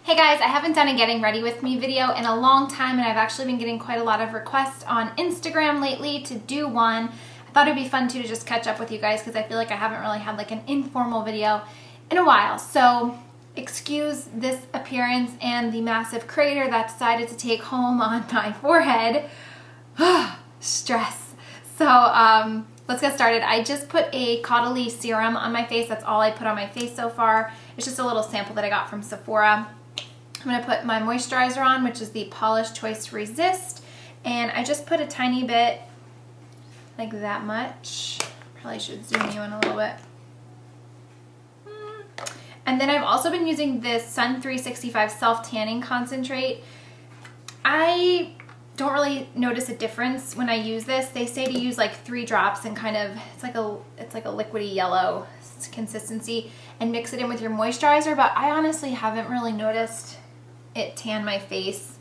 Hey guys, I haven't done a getting ready with me video in a long time, and I've actually been getting quite a lot of requests on Instagram lately to do one. I thought it'd be fun too to just catch up with you guys because I feel like I haven't really had like an informal video in a while. So excuse this appearance and the massive crater that decided to take home on my forehead. Stress. So let's get started. I just put a Caudalie serum on my face. That's all I put on my face so far. It's just a little sample that I got from Sephora. I'm going to put my moisturizer on, which is the Polish Choice Resist, and I just put a tiny bit, like that much. Probably should zoom you in a little bit. And then I've also been using this Sun 365 Self Tanning Concentrate. I don't really notice a difference when I use this. They say to use like 3 drops and kind of, it's like a liquidy yellow consistency, and mix it in with your moisturizer, but I honestly haven't really noticed it tan my face.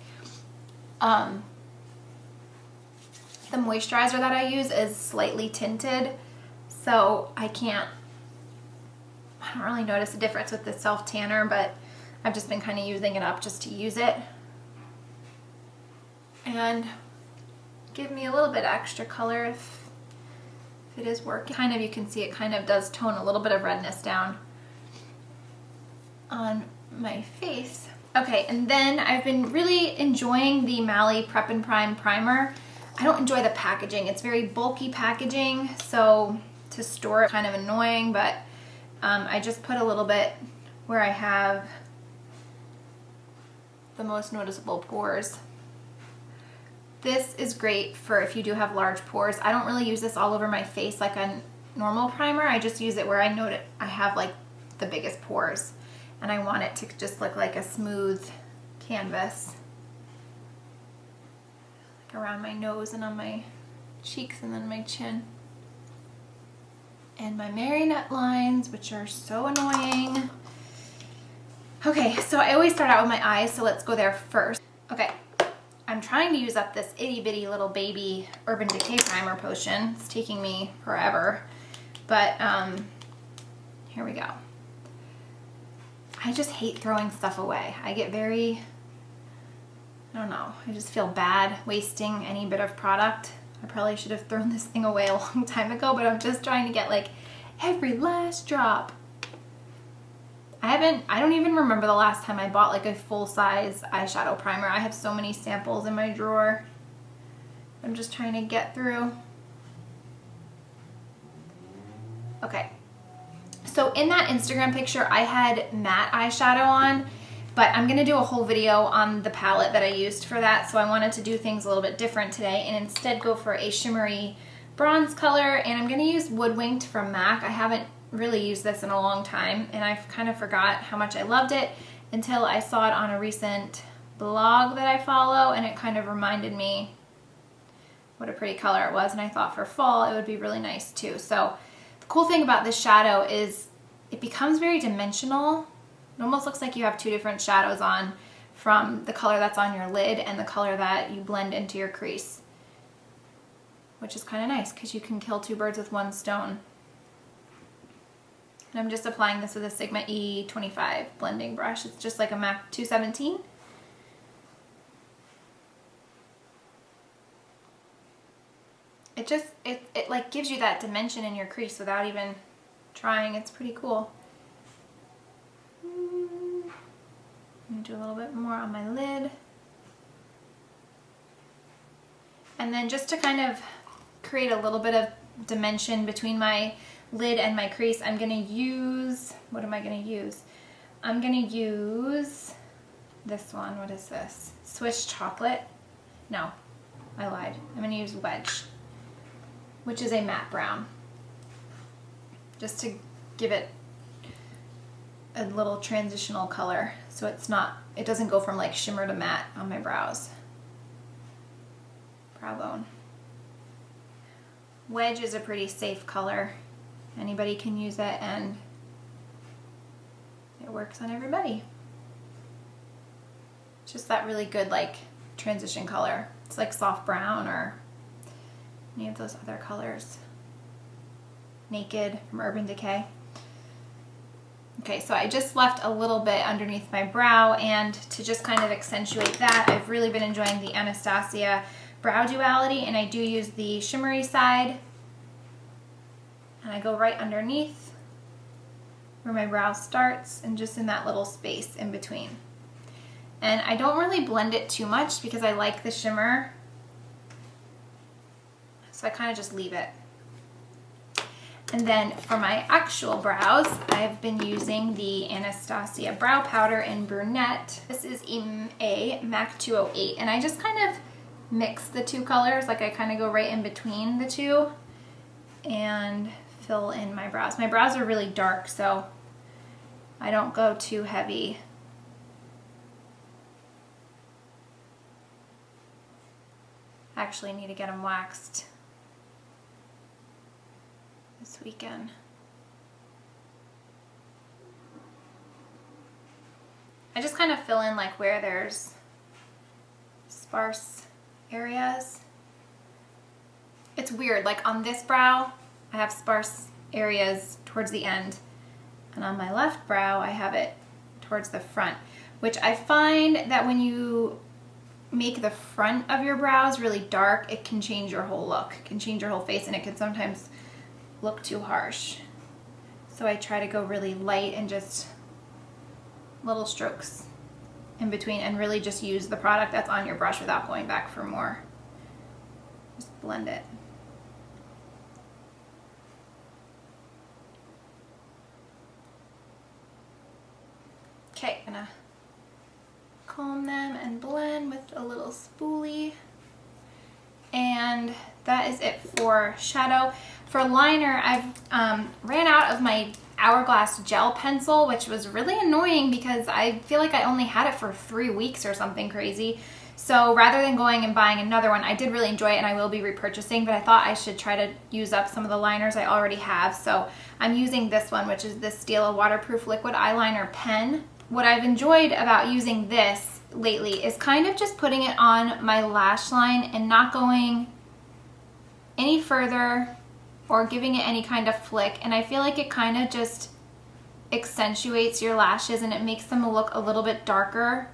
The moisturizer that I use is slightly tinted, so I don't really notice a difference with the self tanner, but I've just been kind of using it up just to use it and give me a little bit extra color if it is working. Kind of, you can see it kind of does tone a little bit of redness down on my face. Okay, and then I've been really enjoying the Mally Prep and Prime Primer. I don't enjoy the packaging. It's very bulky packaging, so to store it kind of annoying, but I just put a little bit where I have the most noticeable pores. This is great for if you do have large pores. I don't really use this all over my face like a normal primer. I just use it where I know that I have like the biggest pores, and I want it to just look like a smooth canvas, like around my nose and on my cheeks and then my chin. And my marionette lines, which are so annoying. Okay, so I always start out with my eyes, so let's go there first. Okay, I'm trying to use up this itty bitty little baby Urban Decay primer potion. It's taking me forever, but here we go. I just hate throwing stuff away. I get very, I don't know, I just feel bad wasting any bit of product. I probably should have thrown this thing away a long time ago, but I'm just trying to get like every last drop. I don't even remember the last time I bought like a full-size eyeshadow primer. I have so many samples in my drawer. I'm just trying to get through. Okay. So in that Instagram picture, I had matte eyeshadow on, but I'm going to do a whole video on the palette that I used for that, so I wanted to do things a little bit different today and instead go for a shimmery bronze color, and I'm going to use Woodwinked from MAC. I haven't really used this in a long time, and I kind of forgot how much I loved it until I saw it on a recent blog that I follow, and it kind of reminded me what a pretty color it was, and I thought for fall it would be really nice too. So the cool thing about this shadow is it becomes very dimensional. It almost looks like you have 2 different shadows on, from the color that's on your lid and the color that you blend into your crease, which is kind of nice because you can kill 2 birds with 1 stone. And I'm just applying this with a Sigma E25 blending brush. It's just like a MAC 217. It like gives you that dimension in your crease without even trying. It's pretty cool. I'm gonna do a little bit more on my lid. And then just to kind of create a little bit of dimension between my lid and my crease, I'm gonna use, what am I gonna use? I'm gonna use this one. What is this? Swiss Chocolate? No, I lied. I'm gonna use Wedge, which is a matte brown, just to give it a little transitional color so it doesn't go from like shimmer to matte on my brows. Brow bone. Wedge is a pretty safe color. Anybody can use it, and it works on everybody. It's just that really good like transition color. It's like soft brown or any of those other colors. Naked from Urban Decay. Okay, so I just left a little bit underneath my brow, and to just kind of accentuate that, I've really been enjoying the Anastasia Brow Duality, and I do use the shimmery side, and I go right underneath where my brow starts and just in that little space in between. And I don't really blend it too much because I like the shimmer, so I kind of just leave it. And then for my actual brows, I've been using the Anastasia Brow Powder in Brunette. This is a MAC 208, and I just kind of mix the two colors, like I kind of go right in between the two and fill in my brows. My brows are really dark, so I don't go too heavy. I actually need to get them waxed this weekend. I just kind of fill in like where there's sparse areas. It's weird, like on this brow I have sparse areas towards the end, and on my left brow I have it towards the front, which I find that when you make the front of your brows really dark, it can change your whole look, it can change your whole face, and it can sometimes look too harsh. So I try to go really light and just little strokes in between, and really just use the product that's on your brush without going back for more. Just blend it. Okay, I'm gonna comb them and blend with a little spoolie. And that is it for shadow. For liner, I've ran out of my Hourglass gel pencil, which was really annoying because I feel like I only had it for 3 weeks or something crazy. So rather than going and buying another one, I did really enjoy it and I will be repurchasing, but I thought I should try to use up some of the liners I already have. So I'm using this one, which is the Stella Waterproof Liquid Eyeliner Pen. What I've enjoyed about using this lately is kind of just putting it on my lash line and not going any further or giving it any kind of flick, and I feel like it kind of just accentuates your lashes and it makes them look a little bit darker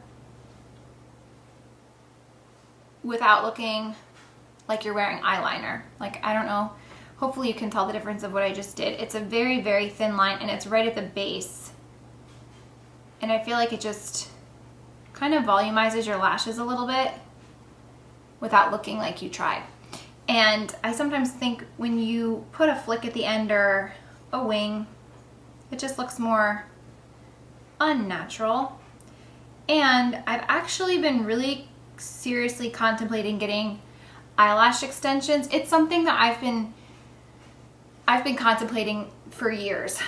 without looking like you're wearing eyeliner. Like, I don't know, hopefully you can tell the difference of what I just did. It's a very, very thin line and it's right at the base, and I feel like it just kind of volumizes your lashes a little bit without looking like you tried. And I sometimes think when you put a flick at the end or a wing, it just looks more unnatural. And I've actually been really seriously contemplating getting eyelash extensions. It's something that I've been contemplating for years,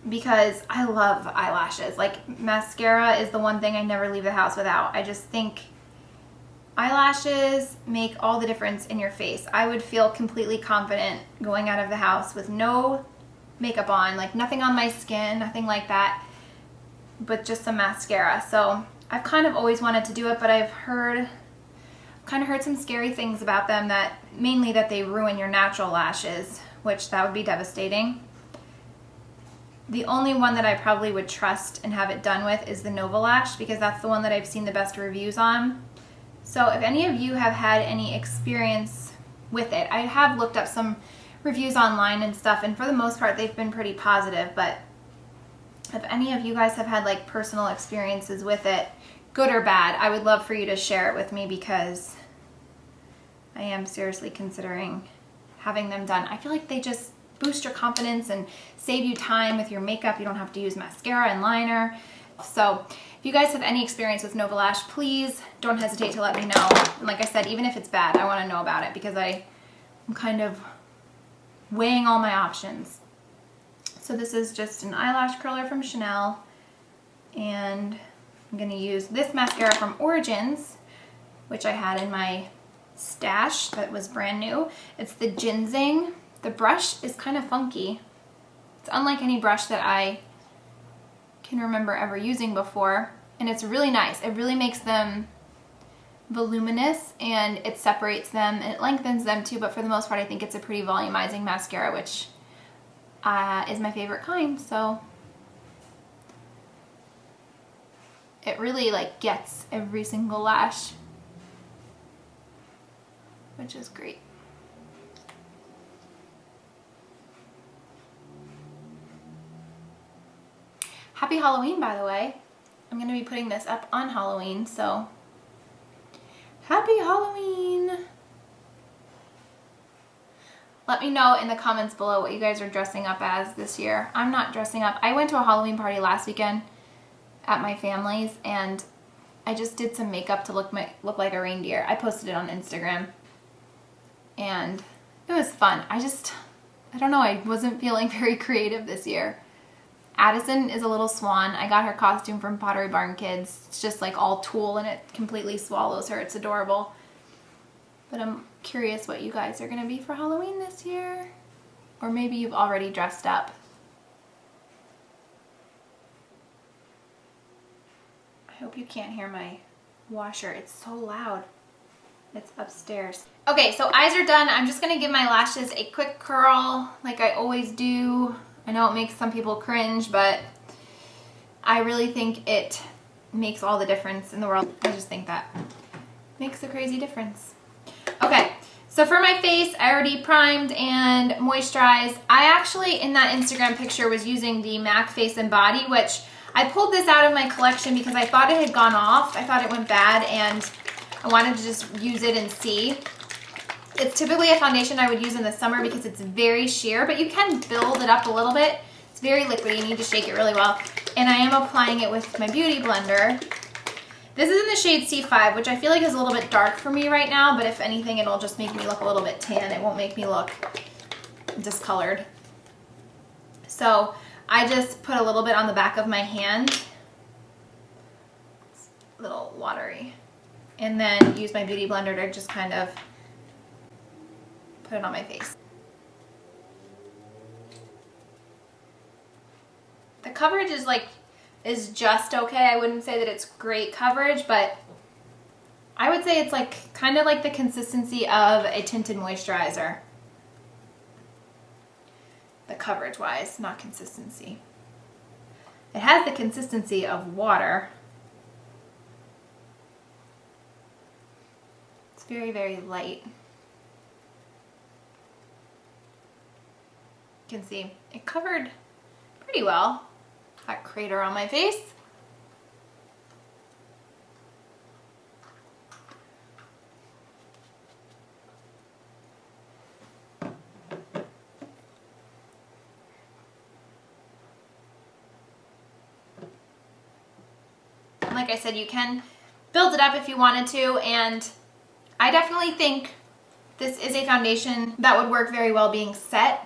because I love eyelashes. Like, mascara is the one thing I never leave the house without. I just think eyelashes make all the difference in your face. I would feel completely confident going out of the house with no makeup on, like nothing on my skin, nothing like that, but just some mascara. So I've kind of always wanted to do it, but I've kind of heard some scary things about them, that mainly that they ruin your natural lashes, which that would be devastating. The only one that I probably would trust and have it done with is the Nova Lash, because that's the one that I've seen the best reviews on. So if any of you have had any experience with it, I have looked up some reviews online and stuff, and for the most part they've been pretty positive, but if any of you guys have had like personal experiences with it, good or bad, I would love for you to share it with me, because I am seriously considering having them done. I feel like they just boost your confidence and save you time with your makeup. You don't have to use mascara and liner. So if you guys have any experience with Nova Lash, please don't hesitate to let me know. And like I said, even if it's bad, I want to know about it, because I'm kind of weighing all my options. So this is just an eyelash curler from Chanel, and I'm going to use this mascara from Origins, which I had in my stash that was brand new. It's the Ginseng. The brush is kind of funky. It's unlike any brush that I can remember ever using before, and it's really nice. It really makes them voluminous and it separates them and it lengthens them too, but for the most part I think it's a pretty volumizing mascara, which is my favorite kind, so it really like gets every single lash, which is great. Happy Halloween, by the way. I'm going to be putting this up on Halloween, so happy Halloween! Let me know in the comments below what you guys are dressing up as this year. I'm not dressing up. I went to a Halloween party last weekend at my family's, and I just did some makeup to look like a reindeer. I posted it on Instagram, and it was fun. I don't know, I wasn't feeling very creative this year. Addison is a little swan. I got her costume from Pottery Barn Kids. It's just like all tulle and it completely swallows her. It's adorable. But I'm curious what you guys are going to be for Halloween this year. Or maybe you've already dressed up. I hope you can't hear my washer. It's so loud. It's upstairs. Okay, so eyes are done. I'm just going to give my lashes a quick curl like I always do. I know it makes some people cringe, but I really think it makes all the difference in the world. I just think that makes a crazy difference. Okay, so for my face, I already primed and moisturized. I actually, in that Instagram picture, was using the MAC Face and Body, which I pulled this out of my collection because I thought it had gone off. I thought it went bad, and I wanted to just use it and see. It's typically a foundation I would use in the summer because it's very sheer, but you can build it up a little bit. It's very liquidy. You need to shake it really well. And I am applying it with my Beauty Blender. This is in the shade C5, which I feel like is a little bit dark for me right now, but if anything, it'll just make me look a little bit tan. It won't make me look discolored. So I just put a little bit on the back of my hand. It's a little watery. And then use my Beauty Blender to just kind of put it on my face. The coverage is just okay. I wouldn't say that it's great coverage, but I would say it's like kind of like the consistency of a tinted moisturizer. The coverage wise, not consistency. It has the consistency of water. It's very, very light. You can see it covered pretty well that crater on my face. And like I said, you can build it up if you wanted to, and I definitely think this is a foundation that would work very well being set.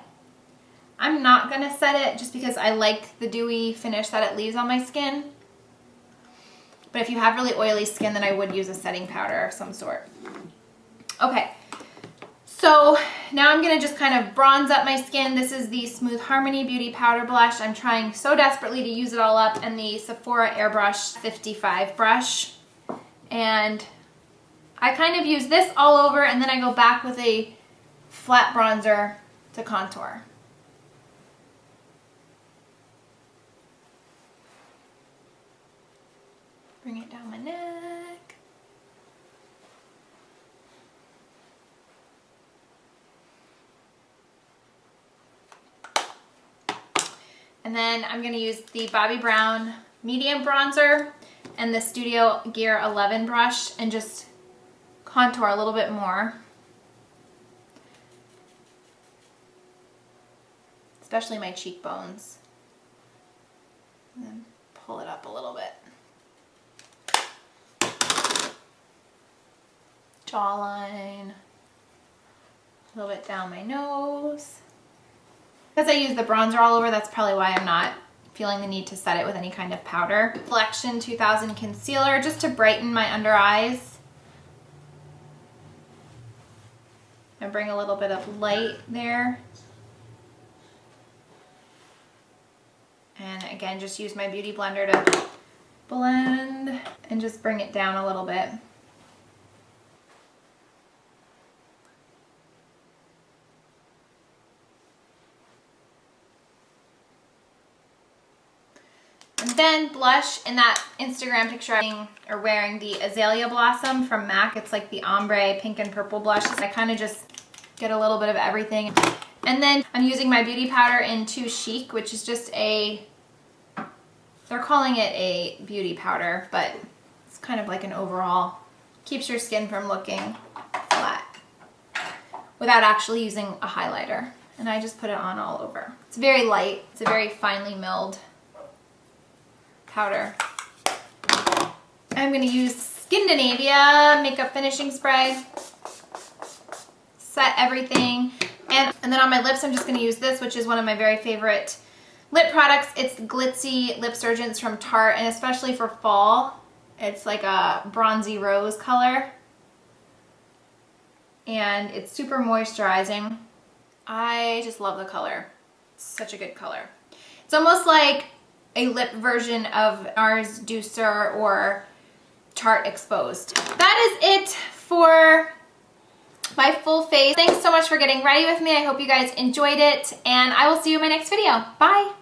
I'm not going to set it just because I like the dewy finish that it leaves on my skin. But if you have really oily skin, then I would use a setting powder of some sort. Okay, so now I'm going to just kind of bronze up my skin. This is the Smooth Harmony Beauty Powder Blush. I'm trying so desperately to use it all up, and the Sephora Airbrush 55 brush. And I kind of use this all over, and then I go back with a flat bronzer to contour. Bring it down my neck. And then I'm going to use the Bobbi Brown medium bronzer and the Studio Gear 11 brush and just contour a little bit more. Especially my cheekbones. And then pull it up a little bit. Jawline, a little bit down my nose. Because I use the bronzer all over, that's probably why I'm not feeling the need to set it with any kind of powder. Collection 2000 concealer, just to brighten my under eyes. And bring a little bit of light there. And again, just use my Beauty Blender to blend and just bring it down a little bit. Then blush, in that Instagram picture I'm wearing the Azalea Blossom from MAC. It's like the ombre pink and purple blush. I kind of just get a little bit of everything. And then I'm using my beauty powder in Too Chic, which is just a, they're calling it a beauty powder, but it's kind of like an overall, keeps your skin from looking flat without actually using a highlighter. And I just put it on all over. It's very light. It's a very finely milled powder. I'm going to use Skindinavia Makeup Finishing Spray. Set everything. And then on my lips, I'm just going to use this, which is one of my very favorite lip products. It's Glitzy Lip Surgeons from Tarte, and especially for fall, it's like a bronzy rose color. And it's super moisturizing. I just love the color. It's such a good color. It's almost like a lip version of NARS Douceur or Tarte Exposed. That is it for my full face. Thanks so much for getting ready with me. I hope you guys enjoyed it, and I will see you in my next video. Bye!